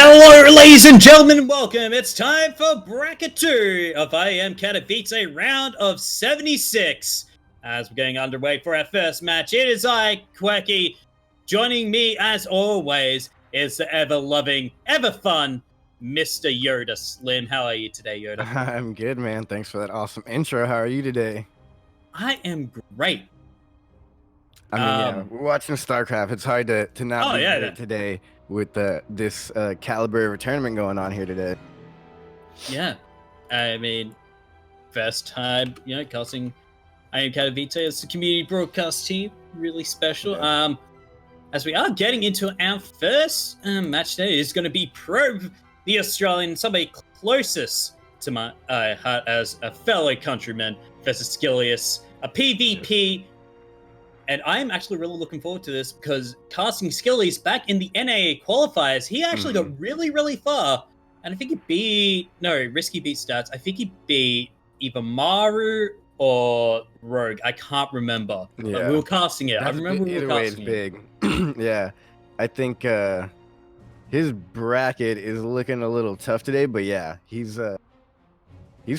Hello, ladies and gentlemen, welcome. It's time for Bracket 2 of IEM Katowice round of 76. As we're getting underway for our first match, it is I, Quirky. Joining me, as always, is the ever-loving, ever-fun Mr. Yodaslim. How are you today, Yoda? I'm good, man. Thanks for that awesome intro. How are you today? I am great. I mean, yeah, we're watching StarCraft. It's hard to not be great today with this caliber of a tournament going on here today. Yeah, I mean, first time, casting IEM Katowice as the community broadcast team. Really special. Yeah. As we are getting into our first match today, is going to be Probe, the Australian, somebody closest to my heart as a fellow countryman, versus SKillous, a PvP. And I'm actually really looking forward to this because casting SKillous back in the NA qualifiers, he actually got really, really far. And I think he beat, Risky beat stats. I think he beat either Maru or Rogue. I can't remember. Yeah. But we were casting it. I remember we were casting it. Either way, it's big. Yeah. I think his bracket is looking a little tough today, but yeah, he's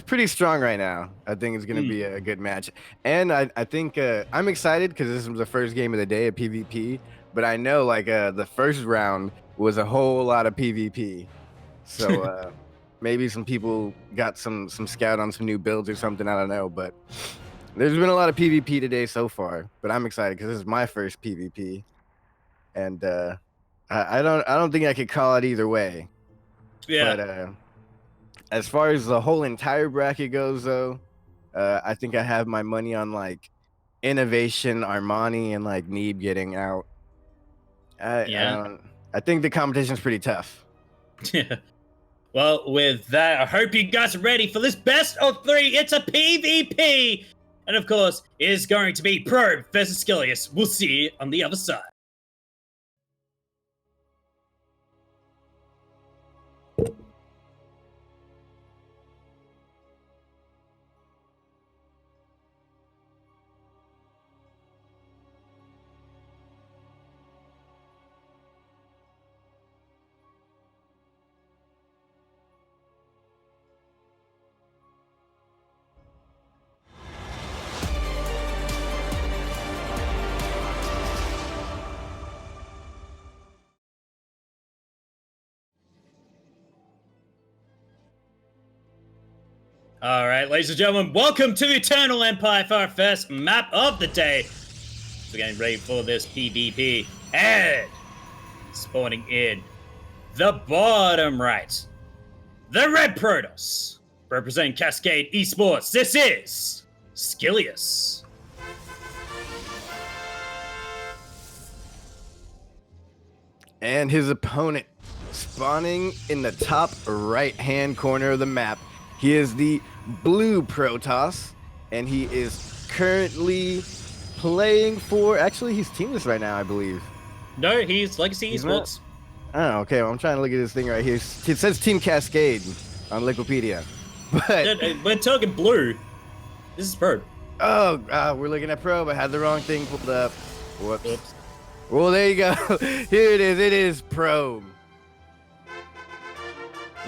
pretty strong right now. I think it's going to be a good match. And I think I'm excited because this was the first game of the day of PvP. But I know the first round was a whole lot of PvP. So maybe some people got some scout on some new builds or something. I don't know. But there's been a lot of PvP today so far. But I'm excited because this is my first PvP. And I don't think I could call it either way. Yeah. But as far as the whole entire bracket goes, though, I think I have my money on Innovation, Armani, and Neeb getting out. I think the competition's pretty tough. Yeah. Well, with that, I hope you guys are ready for this best of 3. It's a PvP, and of course, it is going to be Probe versus SKillous. We'll see you on the other side. All right, ladies and gentlemen, welcome to Eternal Empire for our first map of the day. We're getting ready for this PvP. And spawning in the bottom right, the Red Protoss, representing Cascade Esports. This is SKillous. And his opponent spawning in the top right-hand corner of the map. He is the Blue Protoss, and he is currently playing for... Actually, he's teamless right now, I believe. No, he's Legacy Esports. Oh, okay. Well, I'm trying to look at this thing right here. It says Team Cascade on Wikipedia. But we're talking blue. This is Probe. Oh, we're looking at Probe. I had the wrong thing pulled up. Whoops. Oops. Well, there you go. Here it is. It is Probe.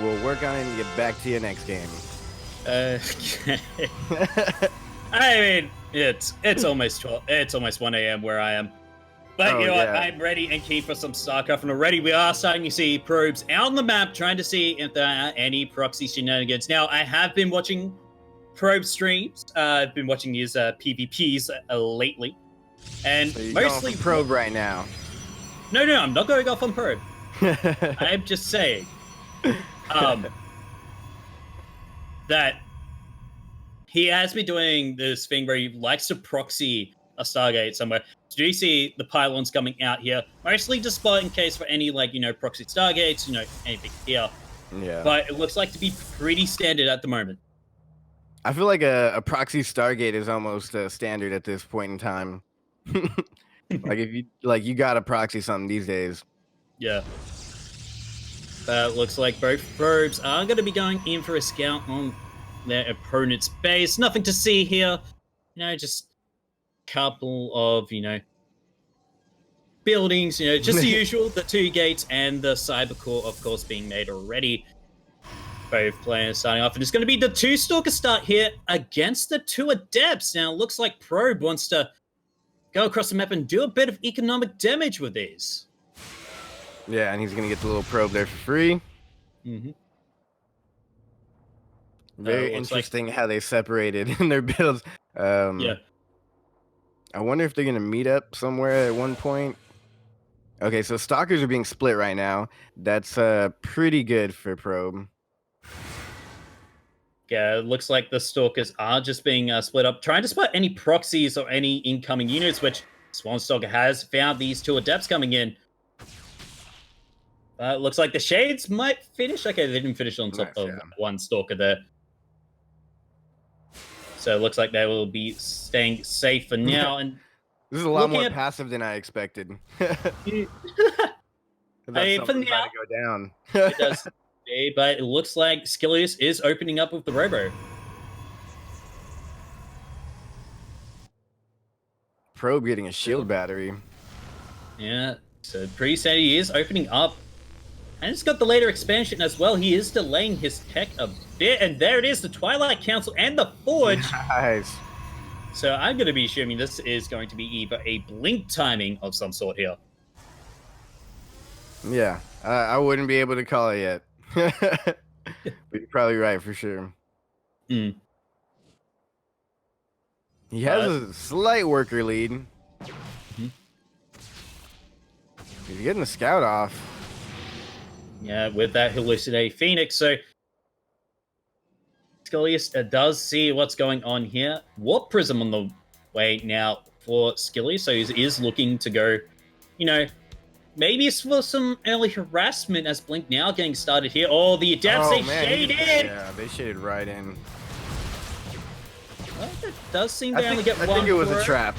We'll work on it and get back to you next game. Okay. I mean, it's almost 12. It's almost 1 a.m. where I am. But you know what? I'm ready and keen for some StarCraft. And already we are starting to see probes out on the map, trying to see if there are any proxy shenanigans. Now, I have been watching probe streams. I've been watching these PvPs lately. And so you're mostly going for probe right now. No, I'm not going off on probe. I'm just saying. That he has been doing this thing where he likes to proxy a Stargate somewhere. So do you see the pylons coming out here? Mostly just spot in case for any, proxy Stargates, anything here. Yeah. But it looks like to be pretty standard at the moment. I feel like a proxy Stargate is almost standard at this point in time. If you gotta proxy something these days. Yeah. Looks like both probes are going to be going in for a scout on their opponent's base. Nothing to see here. Just a couple of, buildings, you know, just the usual, the 2 gates and the cyber core, of course, being made already. Both players starting off, and it's going to be the 2 Stalkers start here against the 2 Adepts. Now, it looks like Probe wants to go across the map and do a bit of economic damage with these. Yeah, and he's going to get the little probe there for free. Mm-hmm. Very interesting how they separated in their builds. Yeah. I wonder if they're going to meet up somewhere at one point. Okay, so Stalkers are being split right now. That's pretty good for Probe. Yeah, it looks like the Stalkers are just being split up, trying to spot any proxies or any incoming units, which Swan Stalker has found these 2 Adepts coming in. It looks like the Shades might finish. Okay, they didn't finish on top of 1 Stalker there. So it looks like they will be staying safe for now. And this is a lot more passive than I expected. I mean, for now, to go down. It does. But it looks like SKillous is opening up with the Robo. Probe getting a shield battery. Yeah, so pretty steady. He is opening up. And it's got the later expansion as well. He is delaying his tech a bit. And there it is, the Twilight Council and the Forge. Nice. So I'm going to be assuming this is going to be either a blink timing of some sort here. Yeah, I wouldn't be able to call it yet. But you're probably right for sure. Mm. He has a slight worker lead. Mm-hmm. He's getting the scout off. Yeah, with that hallucinating Phoenix. So SKillous does see what's going on here. Warp Prism on the way now for SKillous. So he is looking to go, you know, maybe it's for some early harassment as Blink now getting started here. Oh, the Adepts, they shaded! Yeah, they shaded right in. Well, it does seem they only get one. I think it was a trap.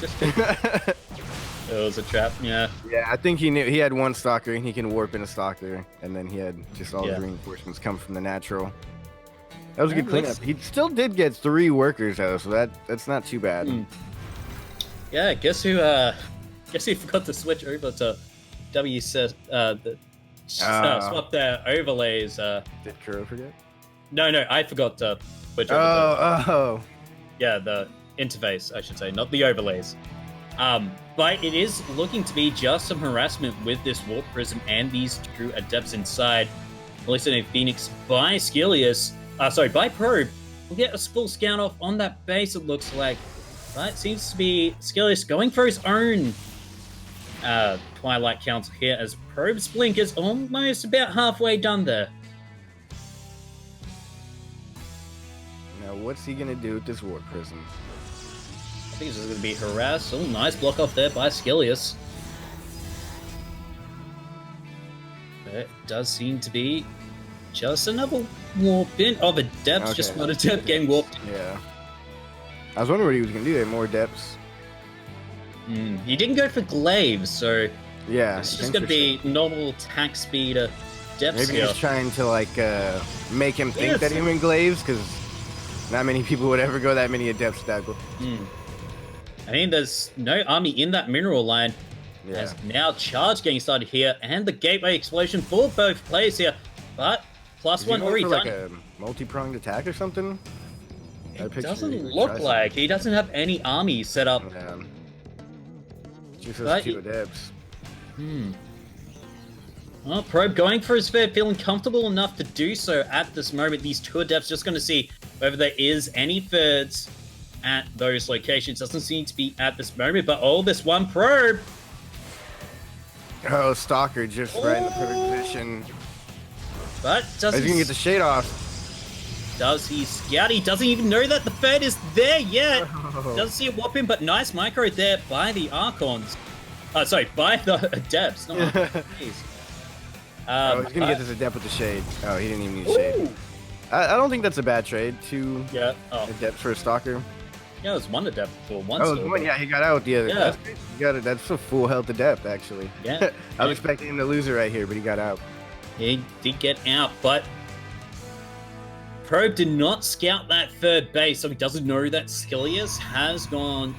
It was a trap, yeah. Yeah, I think he knew he had 1 Stalker and he can warp in a Stalker. And then he had just all his reinforcements come from the natural. That was a good cleanup. He still did get 3 workers though, so that's not too bad. Yeah, guess who forgot to switch over to swap their overlays. Did Kuro forget? No, I forgot to switch over. Oh. Yeah, the interface, I should say, not the overlays. But it is looking to be just some harassment with this Warp Prism and these 2 Adepts inside. Hallucinating Phoenix by SKillous. By Probe. We'll get a full scout off on that base, it looks like. But it seems to be SKillous going for his own Twilight Council here, as Probe's Blink is almost about halfway done there. Now, what's he gonna do with this Warp Prism? I think it's just going to be harassed. Oh, nice block off there by SKillous. It does seem to be just another warp in. Oh, the Adepts just wanted to getting warped. Yeah. I was wondering what he was going to do there. More Adepts. He didn't go for glaives, so yeah, it's just going to be normal attack speed Adepts. Maybe he's trying to like make him think that he went glaives, because not many people would ever go that many Adepts without glaives. I mean, there's no army in that mineral line. Yeah. There's now charge getting started here, and the gateway explosion for both players here. But +1 already done. Like a multi-pronged attack or something? It doesn't look like. He doesn't have any army set up. Yeah. Just those 2 Adepts. Well, Probe going for his fair, feeling comfortable enough to do so at this moment. These 2 Adepts just going to see whether there is any thirds at those locations. Doesn't seem to be at this moment, but this 1 Probe. Oh, Stalker just right in the perfect position. But doesn't... He's going to get the shade off. Does he scout? He doesn't even know that the third is there yet. Doesn't see it whopping, but nice micro there by the Archons. By the Adepts. Not he's going to get this Adept with the shade. Oh, he didn't even use shade. I don't think that's a bad trade. 2 Adepts for a Stalker. Yeah, it was 1 Adept for 1 Stalker. One, yeah, he got out with the other. Yeah. That's a full health Adept, actually. Yeah. I was expecting him to lose it right here, but he got out. He did get out, but Probe did not scout that 3rd base, so he doesn't know that SKillous has gone.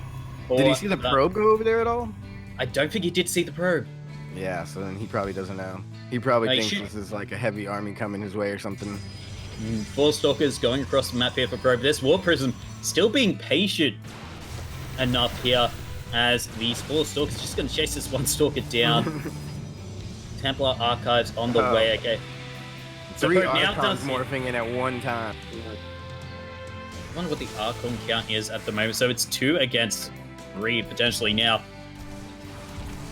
Did he see the Probe go over there at all? I don't think he did see the Probe. Yeah, so then he probably doesn't know. He probably He thinks should- this is like a heavy army coming his way or something. 4 Stalkers going across the map here for Probe. This War Prism still being patient enough here as these 4 Stalkers just going to chase this 1 Stalker down. Templar Archives on the way, okay. So 3 Probe now Archons does morphing in at one time. I wonder what the Archon count is at the moment. So it's 2 against 3 potentially now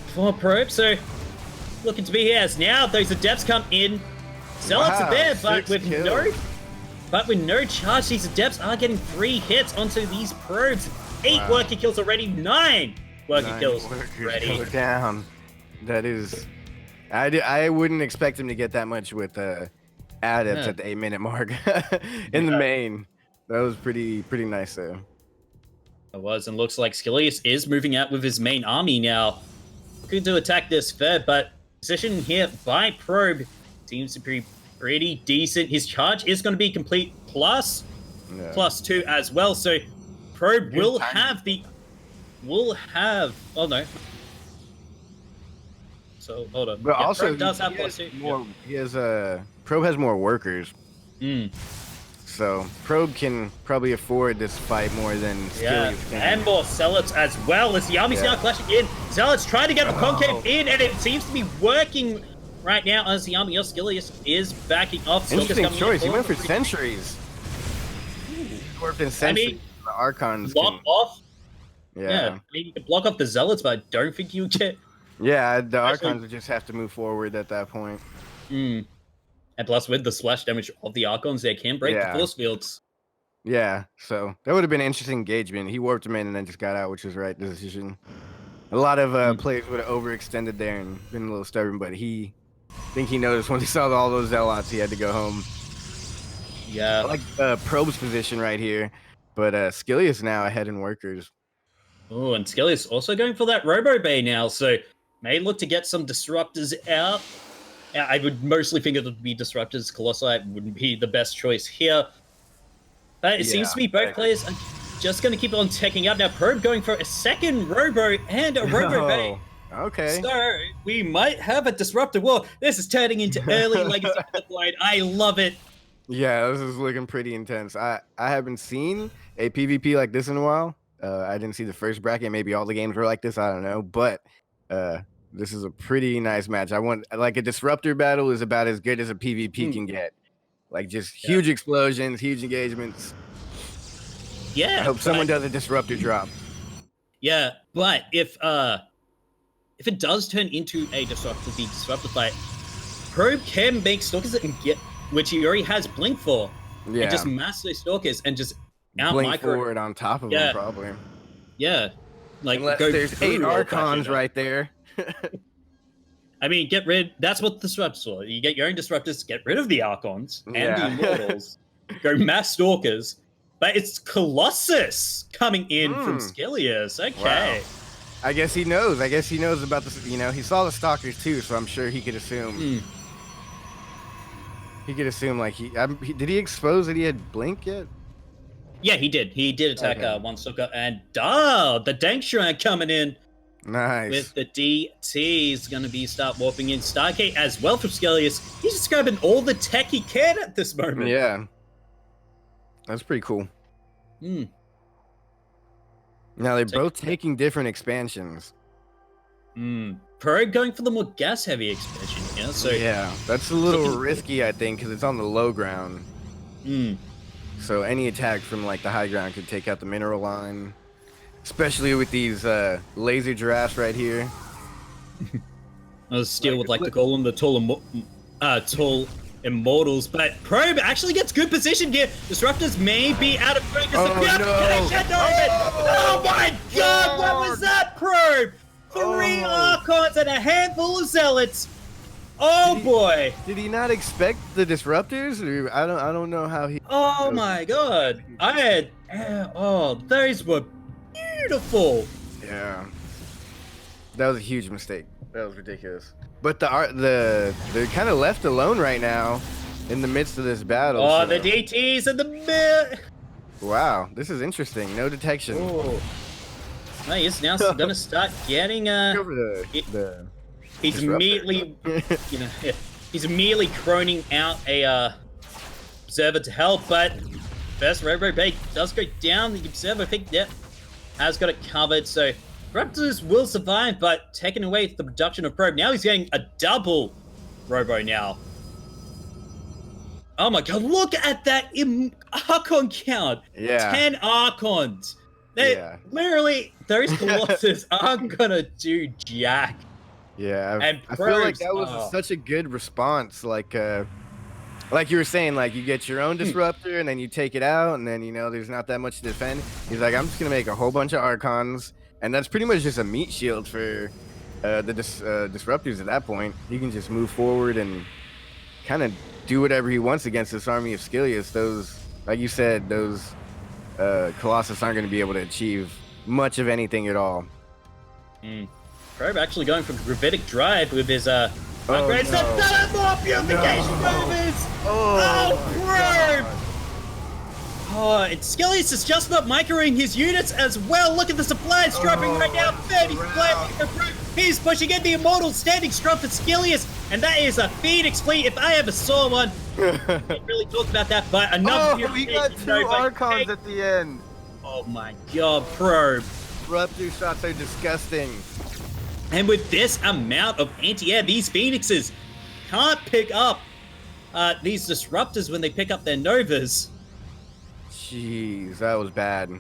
for Probe. So looking to be here as now those Adepts come in. Zealots are there, but 6 with kills. no charge. These Adepts are getting 3 hits onto these Probes. 8 worker kills already, 9 worker kills already. Go down. That is, I wouldn't expect him to get that much with Adepts at the 8-minute mark in the main. That was pretty nice though. It was, and looks like SKillous is moving out with his main army now, looking to attack this third, but position here by Probe seems to be pretty decent. His charge is going to be complete plus +2 as well, so Probe will have oh no. So hold on. But also, Probe does have +2. More, he has Probe has more workers. So Probe can probably afford this fight more than SKillous can. And more Zealots as well as the army's now clashing in. Zealots trying to get the concave in, and it seems to be working right now as the army of SKillous is backing off. Interesting choice. He went for sentries. He worked in sentries. The Archons block off. Yeah. I mean, you can block off the Zealots, but I don't think you get. Yeah, the Archons would just have to move forward at that point. And plus, with the splash damage of the Archons, they can break the force fields. Yeah, so that would have been an interesting engagement. He warped him in and then just got out, which was the right decision. A lot of players would have overextended there and been a little stubborn, but I think he noticed when he saw all those Zealots, he had to go home. Yeah. I like Probe's position right here, but SKillous now ahead in workers. Oh, and SKillous also going for that Robo Bay now, so may look to get some disruptors out. I would mostly think it would be disruptors. Colossi wouldn't be the best choice here. But it seems to be both players are just going to keep on teching up. Now, Probe going for a second Robo and a Robo Bay. Okay. So, we might have a disruptor war. This is turning into early Legacy Deployed. I love it. Yeah, this is looking pretty intense. I haven't seen a PvP like this in a while. I didn't see the first bracket. Maybe all the games were like this. I don't know. But this is a pretty nice match. Like a disruptor battle is about as good as a PvP can get. Like just huge explosions, huge engagements. Yeah. I hope someone does a disruptor drop. Yeah, but if it does turn into a disruptor fight, Probe can make stalkers and get, which he already has blink for, and just mass those stalkers and just out blink micro forward on top of them probably. Yeah, like unless go there's 8 Archons right there. I mean, get rid. That's what disruptors for. You get your own disruptors, get rid of the Archons and the Immortals, go mass stalkers. But it's Colossus coming in from SKillous. Okay. Wow. I guess he knows. I guess he knows about this. You know, he saw the Stalkers too, so I'm sure he could assume. He could assume like did he expose that he had blink yet? Yeah, he did. He did attack one Stalker, and the Dank Shrine coming in. Nice. With the DT is going to be start warping in. StarCraft as well from SKillous. He's just grabbing all the tech he can at this moment. Yeah. That's pretty cool. Now they're both taking different expansions. Probe going for the more gas heavy expansion here. So yeah, that's a little risky, I think, because it's on the low ground. So any attack from like the high ground could take out the mineral line. Especially with these laser giraffes right here. Steel would like to call them the tall immortals, but Probe actually gets good position here. Disruptors may be out of focus. Oh my god, what was that, Probe? 3 Archons and a handful of Zealots. Boy. Did he not expect the disruptors? Or I don't know how he. Oh my god. Those were beautiful. Yeah. That was a huge mistake. That was ridiculous. But they're kind of left alone right now in the midst of this battle. Oh, so. The DTs in the mid. Wow, this is interesting. No detection. Oh, he's now gonna start getting over the He's immediately, yeah, he's immediately croning out a observer to help, but first Robo Bait does go down. The observer, I think, has got it covered. So Raptors will survive, but taking away the production of Probe. Now he's getting a double Robo now. Oh my god, look at that Archon count. Yeah. 10 Archons. Literally, those Colossus aren't gonna do jack. Yeah, And I feel like that was such a good response. Like you were saying, like you get your own disruptor and then you take it out, and then there's not that much to defend. He's like, I'm just gonna make a whole bunch of Archons, and that's pretty much just a meat shield for the disruptors at that point. He can just move forward and kind of do whatever he wants against this army of SKillous. Those, like you said, those Colossus aren't going to be able to achieve much of anything at all. Probe actually going for gravitic drive with his upgrades. No. More purification movers! Probe! Oh, and SKillous is just not microing his units as well. Look at the supplies dropping right now. 30 flames for Probe. He's pushing in the Immortal standing strong for SKillous, and that is a Phoenix fleet if I ever saw one. Can't really talk about that, but another we got 2 Archons at the end. Oh my god, Probe. Disruptor shots are disgusting. And with this amount of anti-air, these Phoenixes can't pick up these disruptors when they pick up their Novas. Jeez, that was bad.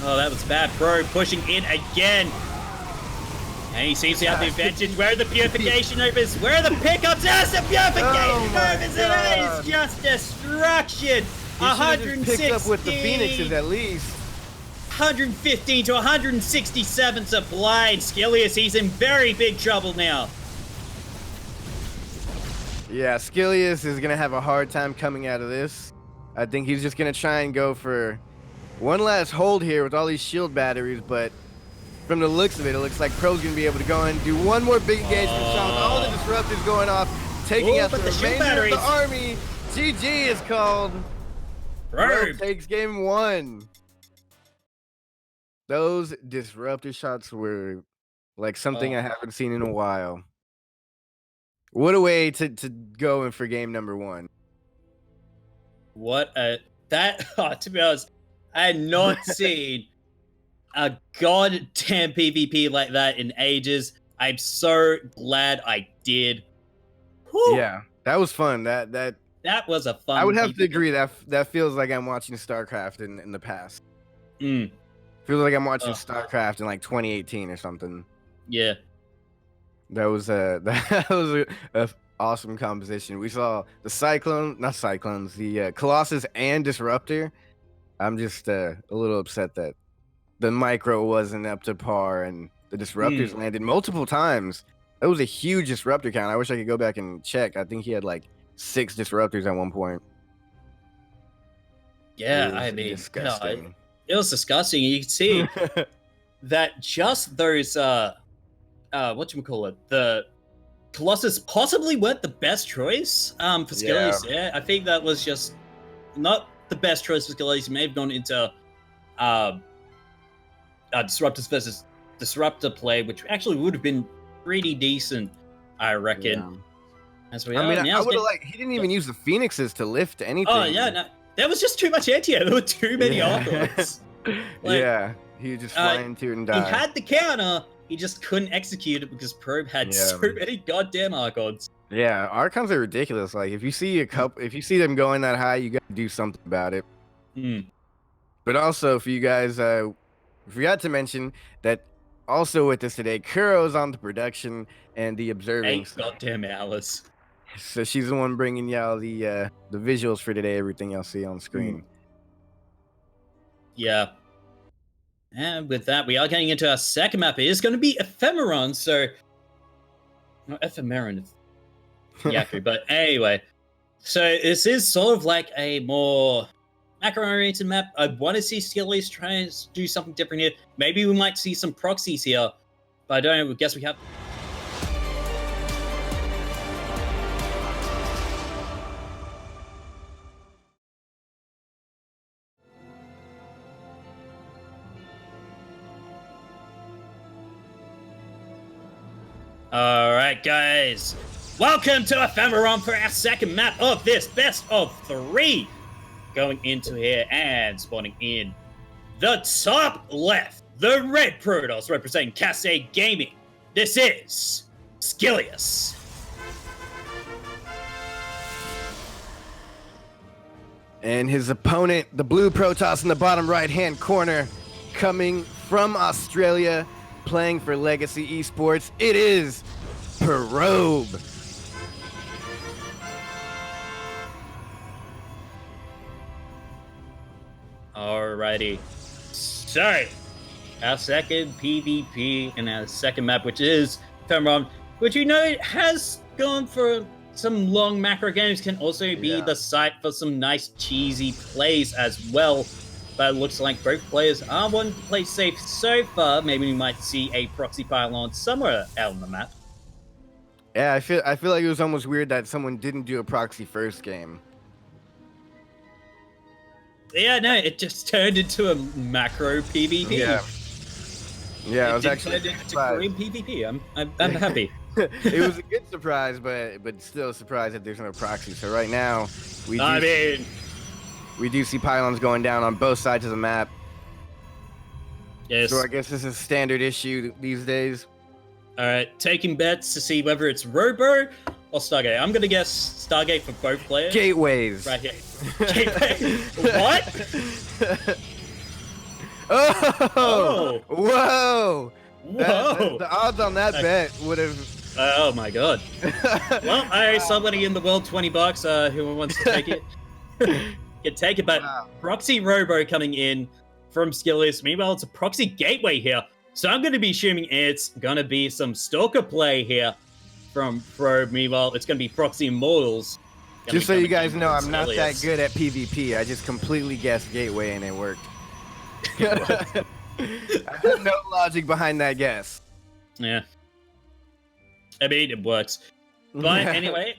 Oh, that was bad. Probe pushing in again. And he seems to have the advantage. Where are the purification Novas? Where are the pickups? There's the purification Novas, and that is just destruction. 160. Picked up with the Phoenixes at least. 115 to 167 supply, and SKillous, he's in very big trouble now. Yeah, SKillous is gonna have a hard time coming out of this. I think he's just gonna try and go for one last hold here with all these shield batteries, but from the looks of it, it looks like Pro's gonna be able to go and do one more big engagement shot with all the disruptors going off, taking out the remainder of the army. GG is called. Pro takes game 1. Those disruptor shots were like something I haven't seen in a while. What a way to go in for game number 1. What a to be honest, I had not seen a goddamn PvP like that in ages. I'm so glad I did. Whew. Yeah, that was fun. That was a fun. I would have to agree that feels like I'm watching StarCraft in the past. Feels like I'm watching StarCraft in like 2018 or something. Yeah. That was a awesome composition. We saw the Colossus and Disruptor. I'm just a little upset that the micro wasn't up to par and the disruptors landed multiple times. That was a huge disruptor count. I wish I could go back and check. I think he had like 6 disruptors at one point. Yeah, I mean, disgusting. It was disgusting. You can see that just those the Colossus possibly weren't the best choice for SKillous. Yeah, I think that was just not the best choice for SKillous. He may have gone into Disruptors versus Disruptor play, which actually would have been pretty decent, I reckon. Yeah. As we I would have he didn't even use the Phoenixes to lift anything. Oh yeah, no, there was just too much anti-air. There were too many Archons. Yeah, he just fly into it and die. He had the counter, he just couldn't execute it because Probe had so many goddamn Archons. Yeah, Archons are ridiculous. Like if you see them going that high, you gotta do something about it. But also, for you guys, forgot to mention that also with us today, Kuro's on the production and the observing. 8 goddamn hours. So she's the one bringing y'all the visuals for today, everything y'all see on screen. Yeah. And with that, we are getting into our second map. It is going to be Ephemeron, so... No, Ephemeron. Yaku, but anyway. So this is sort of like a more macro-oriented map. I want to see SKillous try and do something different here. Maybe we might see some proxies here, but I don't know. I guess we have... All right, guys. Welcome to Ephemeron for our second map of this best of 3. Going into here and spawning in the top left, the red Protoss representing Cascade Gaming. This is SKillous. And his opponent, the blue Protoss in the bottom right-hand corner, coming from Australia, playing for Legacy Esports. It is Probe. Alrighty. So, our second PvP and our second map, which is Ephemeron, which has gone for some long macro games, can also be the site for some nice cheesy plays as well. But it looks like both players are wanting to play safe so far. Maybe we might see a proxy pylon somewhere out on the map. Yeah, I feel like it was almost weird that someone didn't do a proxy first game. Yeah, no, it just turned into a macro PvP. Yeah, I was actually Korean PvP. I'm happy. It was a good surprise, but still a surprise that there's no proxy. So right now, we do see pylons going down on both sides of the map. Yes. So I guess this is a standard issue these days. All right, taking bets to see whether it's Robo or Stargate. I'm gonna guess Stargate for both players. Gateways. Right here. Gateway. What? Oh! Whoa! Whoa! The odds on that bet would have. Oh my god. Well, I somebody in the world $20 who wants to take it. Can take it, but proxy Robo coming in from SKillous. Meanwhile, it's a proxy gateway here. So I'm going to be assuming it's going to be some stalker play here from Probe. Meanwhile, it's going to be proxy immortals. Just so you guys know, I'm not that good at PvP. I just completely guessed gateway and it worked. I have no logic behind that guess. Yeah. I mean, it works. But anyway,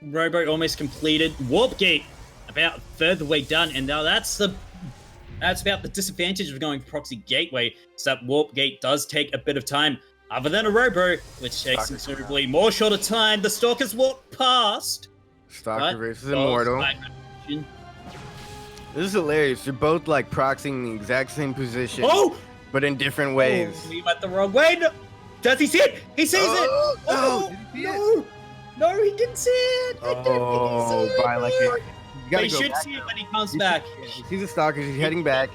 Robo almost completed. Warp Gate about a third of the way done, and now that's about the disadvantage of going proxy gateway, is that Warp Gate does take a bit of time, other than a Robo, which takes considerably more shorter time. The Stalkers walk past. Stalker versus Immortal. This is hilarious. They're both like proxying the exact same position, but in different ways. He went the wrong way. No. Does he see it? He sees it. Oh, no, he didn't see it. I don't think he saw it. They should see it when he comes back. He sees the Stalkers. He's heading back.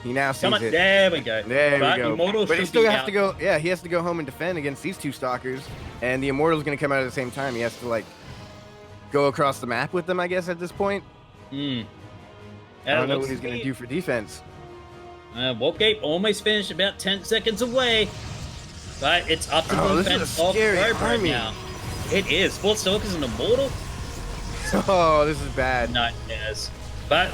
He now sees it. There we go. There we go. But he still has to go. Yeah, he has to go home and defend against these two Stalkers, and the Immortal's going to come out at the same time. He has to like go across the map with them, I guess, at this point. I don't know what he's going to do for defense. Warpgate almost finished, about 10 seconds away. But it's up to the defense of Probe right now. It is. 4 Stalkers and Immortal. Oh, this is bad. Not yes. But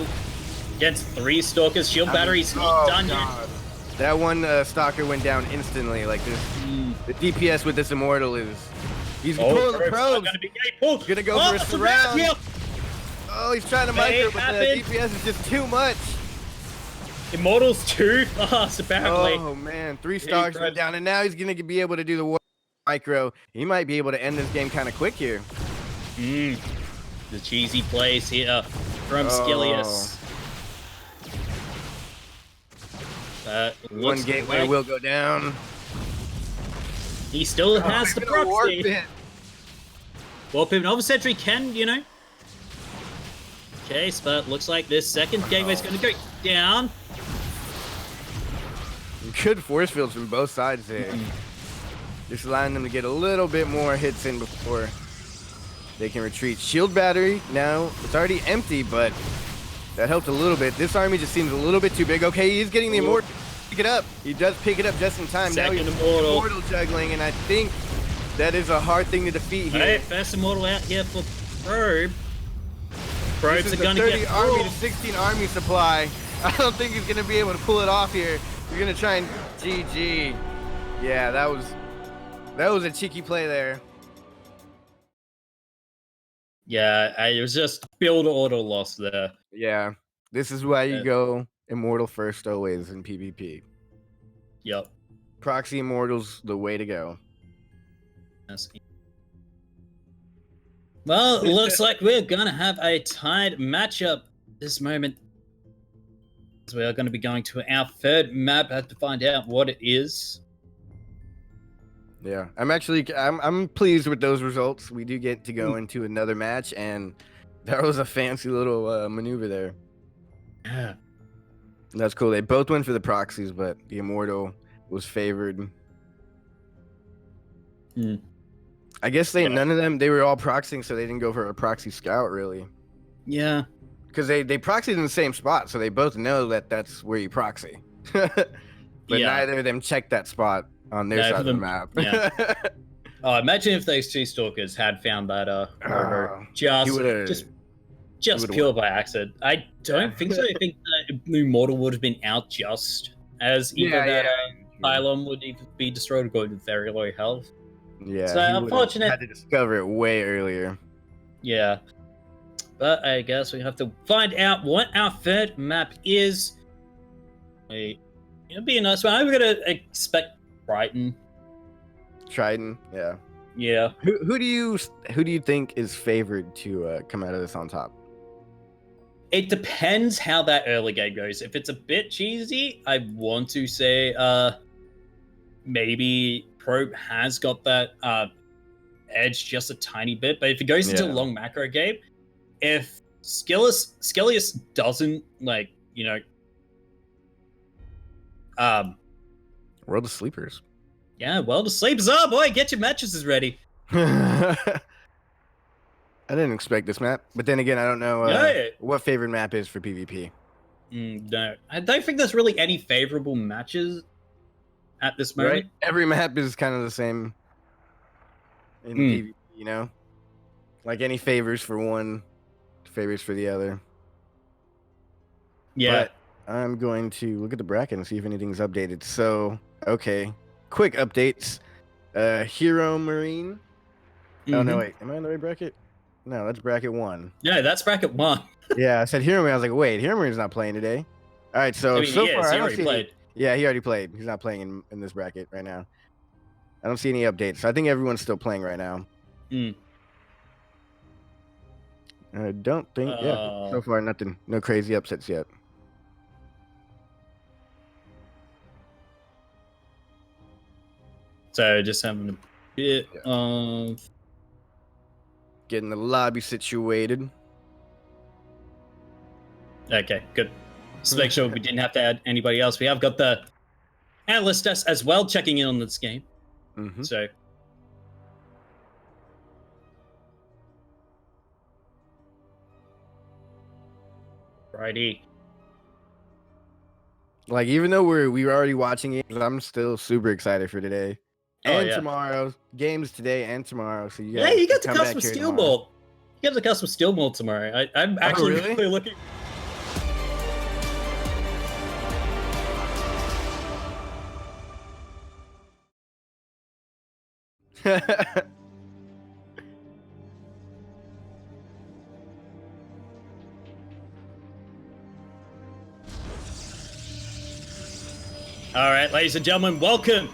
against 3 Stalkers, shield battery's not done yet. That one Stalker went down instantly. Like this, the DPS with this Immortal is. He's pulling the probes. He's gonna go for a surround. Oh, he's trying to micro, but the DPS is just too much. Immortal's too fast, apparently. Oh man, 3 Stalkers went down, and now he's gonna be able to do the micro. He might be able to end this game kind of quick here. The cheesy plays here from SKillous. One gateway will go down. He still has the proxy. Warp Pivot Nova Sentry can, Chase, but looks like this second gateway is going to go down. Good force fields from both sides there. Just allowing them to get a little bit more hits in before they can retreat. Shield battery, now it's already empty, but that helped a little bit. This army just seems a little bit too big. Okay, he's getting the Immortal. Pick it up. He does pick it up just in time. Second now he's Immortal juggling, and I think that is a hard thing to defeat here. Right, first Immortal out here for Probe. Probes are going to get army to 16 army supply. I don't think he's going to be able to pull it off here. He's going to try and GG. Yeah, that was a cheeky play there. Yeah, it was just build auto loss there. Yeah, this is why you go Immortal first always in PvP. Yep. Proxy Immortal's the way to go. Well, it looks like we're gonna have a tied matchup this moment. So we are going to be going to our third map. I have to find out what it is. Yeah, I'm pleased with those results. We do get to go into another match, and that was a fancy little maneuver there. Yeah. That's cool. They both went for the proxies, but the Immortal was favored. I guess none of them, they were all proxying, so they didn't go for a proxy scout, really. Yeah. Because they proxied in the same spot, so they both know that that's where you proxy. But neither of them checked that spot on their side of the map. Yeah. Oh, imagine if those two stalkers had found that just pure by accident. I don't think so. I think the Immortal would have been out just as either pylon would either be destroyed or go to very low health. Yeah. So unfortunate. Had to discover it way earlier. Yeah. But I guess we have to find out what our third map is. It'll be a nice one. I'm gonna expect Triton. Yeah. Yeah. Who do you think is favored to come out of this on top? It depends how that early game goes. If it's a bit cheesy, I want to say maybe Probe has got that edge just a tiny bit. But if it goes into a long macro game, if SKillous doesn't World of Sleepers. Yeah, World of Sleepers. Oh boy, get your mattresses ready. I didn't expect this map, but then again, I don't know what favorite map is for PvP. No, I don't think there's really any favorable matches at this moment. Right? Every map is kind of the same in PvP, you know? Like any favors for one, favors for the other. Yeah. But I'm going to look at the bracket and see if anything's updated. So, okay. Quick updates. Hero Marine. Oh, no, wait. Am I in the right bracket? No, that's bracket 1. No, that's bracket 1. Yeah, I said Hero Marine. I was like, wait, Hero Marine's not playing today. All right, so so far, I don't see any, yeah, he already played. He's not playing in this bracket right now. I don't see any updates. So I think everyone's still playing right now. I don't think, so far nothing, no crazy upsets yet. So just having a bit of getting the lobby situated. Okay, good. Just make sure we didn't have to add anybody else. We have got the analyst as well checking in on this game. So righty. Like, even though we were already watching it, I'm still super excited for today and tomorrow. Games today and tomorrow. So you you get to custom steel mold. You get to custom steel mold tomorrow. I'm actually really looking. All right, ladies and gentlemen, welcome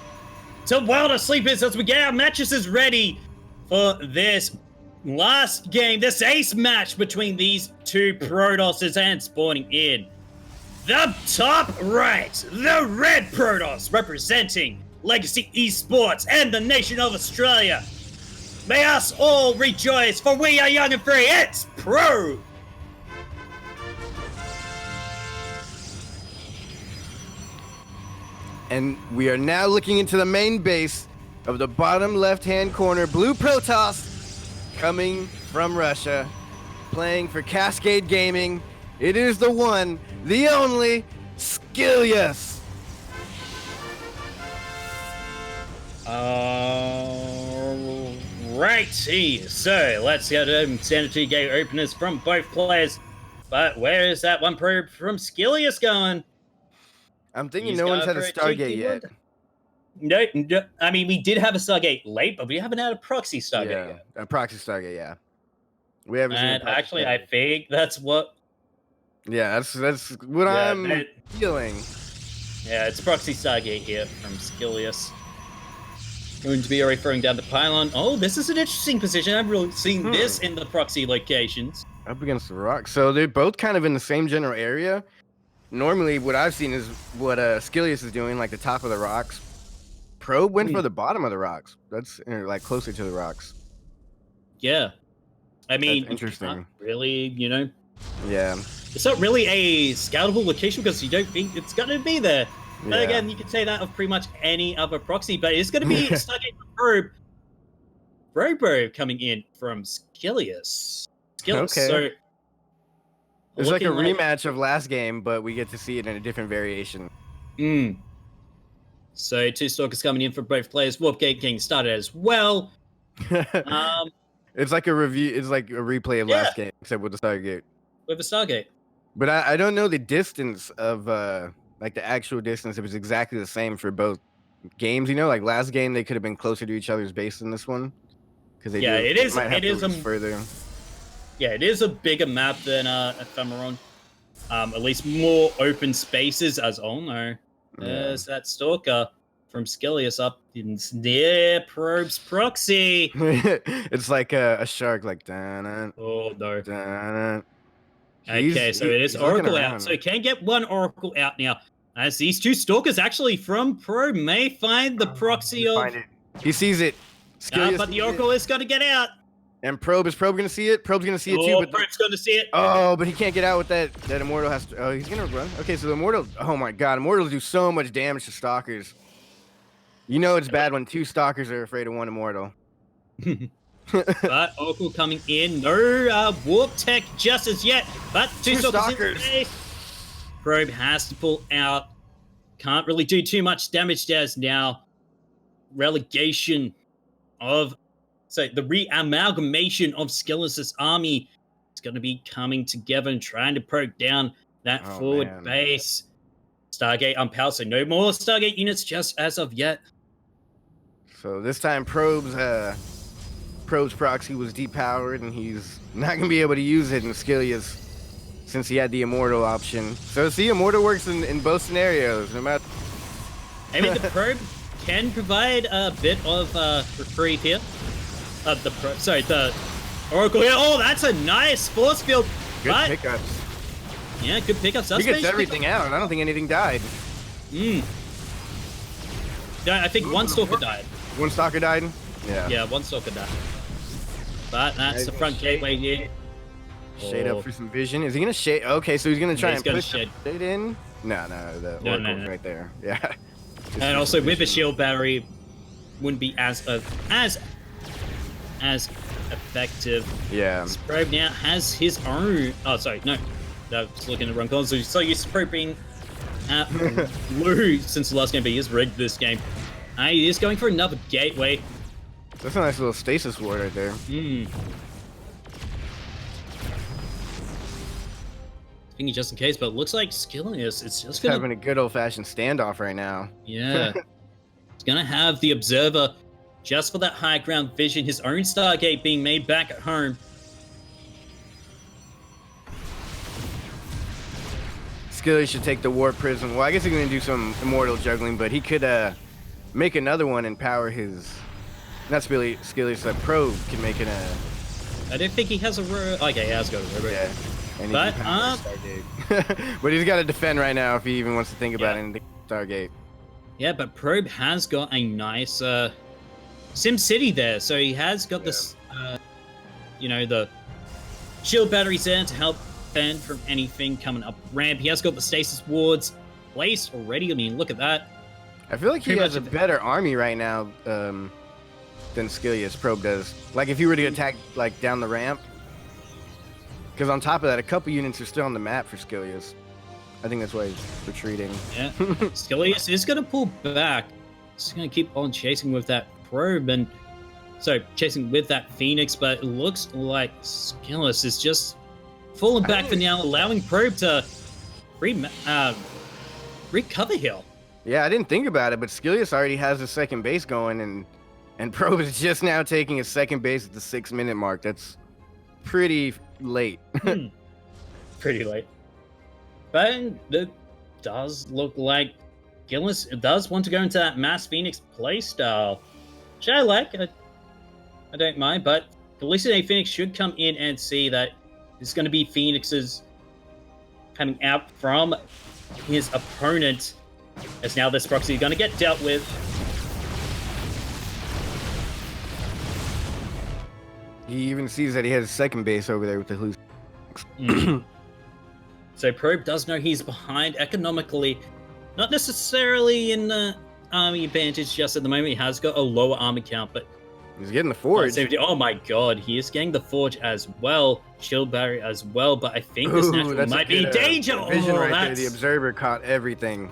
to World of Sleepers as we get our mattresses ready for this last game, this ace match between these two Protosses, and spawning in the top right, the red Protoss representing Legacy Esports and the nation of Australia. May us all rejoice, for we are young and free. It's Pro. And we are now looking into the main base of the bottom left-hand corner. Blue Protoss coming from Russia, playing for Cascade Gaming. It is the one, the only, SKillous. Righty, so let's get sanity gate openers from both players. But where is that one probe from SKillous going? I'm thinking no one's had a Stargate yet. No, I mean, we did have a Stargate late, but we haven't had a proxy Stargate yet. A proxy Stargate, yeah. We haven't seen and actually, I think that's what... Yeah, that's what I'm feeling. Yeah, it's proxy Stargate here from SKillous. Going to be already throwing down the pylon. Oh, this is an interesting position. I've really seen this in the proxy locations. Up against the rocks. So they're both kind of in the same general area. Normally, what I've seen is what SKillous is doing, like the top of the rocks. Probe went for the bottom of the rocks. That's like closer to the rocks. Yeah. I mean, that's interesting. Really, you know? Yeah. It's not really a scoutable location because you don't think it's going to be there. But again, you could say that of pretty much any other proxy, but it's going to be Stargate Probe Robo coming in from SKillous. Okay. So it's like a rematch of last game, but we get to see it in a different variation. So 2 Stalkers coming in for both players. Warpgate getting started as well. It's like a review. It's like a replay of last game, except with the Stargate. With the Stargate. But I don't know the distance of like the actual distance. It was exactly the same for both games. You know, like last game they could have been closer to each other's base than this one. Because it is further. Yeah, it is a bigger map than Ephemeron. At least more open spaces. As there's that Stalker from SKillous up in near Probe's proxy. It's like a shark, like oh no. Okay, so it is Oracle out. So he can get one Oracle out now. As these 2 Stalkers actually from Probe may find the proxy of... He sees it. But the Oracle is going to get out. And is Probe going to see it? Probe's going to see it too. But Probe's going to see it. Oh, but he can't get out with that. That Immortal has to... Oh, he's going to run. Okay, so the Immortal... Oh my god, Immortals do so much damage to Stalkers. You know it's bad when 2 Stalkers are afraid of 1 Immortal. But Oracle coming in. No Warp Tech just as yet. But 2 Stalkers. Probe has to pull out. Can't really do too much damage there as now. Relegation of... So the re-amalgamation of SKillous' army is going to be coming together and trying to poke down that forward base. Stargate unpowered, so no more Stargate units just as of yet. So this time Probe's proxy was depowered, and he's not going to be able to use it in SKillous since he had the Immortal option. So see, Immortal works in both scenarios. No matter. I mean, the Probe can provide a bit of reprieve here. The Oracle here. Oh, that's a nice force field. Good pickups. Yeah, good pickups. He gets everything out. I don't think anything died. Yeah, I think 1 Stalker died. 1 Stalker died? Yeah. Yeah, 1 Stalker died. But that's the front gateway here. Shade up for some vision. Is he going to shade? Okay, so he's going to try and push shade in? No, the Oracle's right there. Yeah. And also with a shield battery, wouldn't be as effective. Yeah. Probe now has his own... Oh, sorry, no. I was looking at the wrong column. So used to Probe being blue since the last game, but he has red this game. He is going for another gateway. That's a nice little stasis ward right there. Thinking just in case, but it looks like SKillous is just gonna... having a good old-fashioned standoff right now. Yeah. He's gonna have the Observer just for that high ground vision, his own Stargate being made back at home. SKillous should take the Warp Prism. Well, I guess he's going to do some Immortal juggling, but he could make another one and power his... Not really SKillous, that Probe can make it a... I don't think he has a... Okay, he has got a robot. Yeah. And but, but he's got to defend right now if he even wants to think about it in the Stargate. Yeah, but Probe has got a nice Sim City there, so he has got this, you know, the shield batteries there to help fend from anything coming up ramp. He has got the stasis wards placed already. I mean, look at that. I feel like he has a better army right now than SKillous Probe does. Like if you were to attack like down the ramp. Because on top of that, a couple units are still on the map for SKillous. I think that's why he's retreating. Yeah, SKillous is going to pull back. He's going to keep on chasing with that Probe, and so chasing with that Phoenix, but it looks like SKillous is just falling back for now, allowing Probe to recover here. Yeah, I didn't think about it, but SKillous already has a second base going, and Probe is just now taking a second base at the 6-minute mark. That's pretty late. Pretty late. But it does look like SKillous does want to go into that Mass Phoenix playstyle. which I like. I don't mind, but Hallucinate Phoenix should come in and see that it's going to be Phoenix's coming out from his opponent, as now this proxy is going to get dealt with. He even sees that he has second base over there with the Hallucinate. So Probe does know he's behind economically, not necessarily in the army advantage just at the moment. He has got a lower army count, but he's getting the forge. Oh my god, he is getting the forge as well, shield barrier as well, but I think this natural might be danger. Vision right there. The observer caught everything.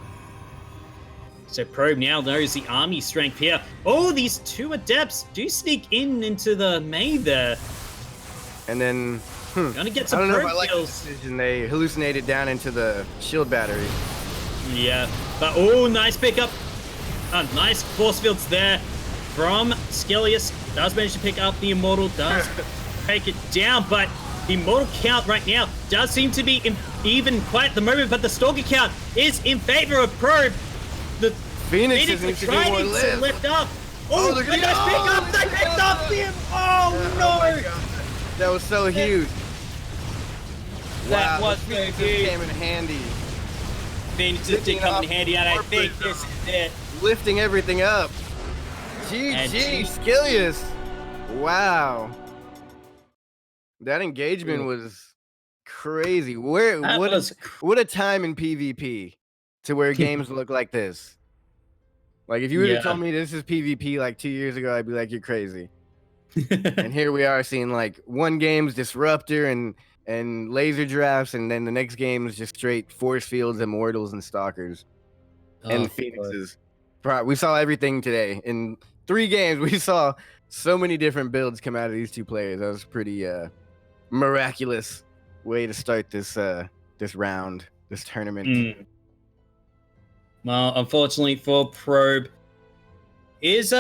So Probe now knows the army strength here. Oh, these two adepts do sneak into the main there. And then gonna get some probe kills. They hallucinated down into the shield battery. Yeah, but oh, nice pickup. Nice force fields there from SKillous. Does manage to pick up the Immortal, does take it down, but the Immortal count right now does seem to be even quite at the moment, but the Stalker count is in favor of Probe. The Phoenix is trying to lift up. Oh, look at nice pickup! They picked up him! Oh no! That was so huge. That was so huge. Came in handy. Phoenix did come in handy, and I think this is it. Lifting everything up. GG, SKillous. Wow. That engagement was crazy. What a time in PvP to where games look like this. Like, if you would have told me this is PvP like 2 years ago, I'd be like, you're crazy. And here we are seeing like one game's Disruptor and laser drafts, and then the next game is just straight force fields, immortals, and stalkers, and phoenixes. We saw everything today. In 3 games, we saw so many different builds come out of these two players. That was pretty miraculous way to start this this round, this tournament. Well, unfortunately for Probe, has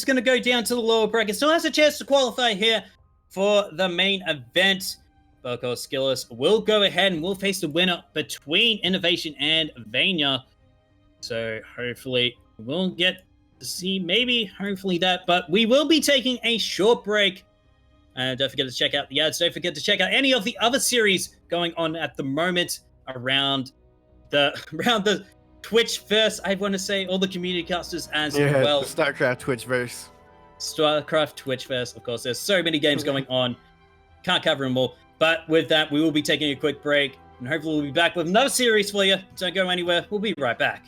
going to go down to the lower bracket. Still has a chance to qualify here for the main event. But of course, SKillous will go ahead and will face the winner between Innovation and Vania. So hopefully we'll get to see hopefully that. But we will be taking a short break. And don't forget to check out the ads. Don't forget to check out any of the other series going on at the moment around the Twitchverse, I want to say, all the community casters as well. The StarCraft Twitchverse. StarCraft Twitchverse, of course. There's so many games going on. Can't cover them all. But with that, we will be taking a quick break. And hopefully we'll be back with another series for you. Don't go anywhere. We'll be right back.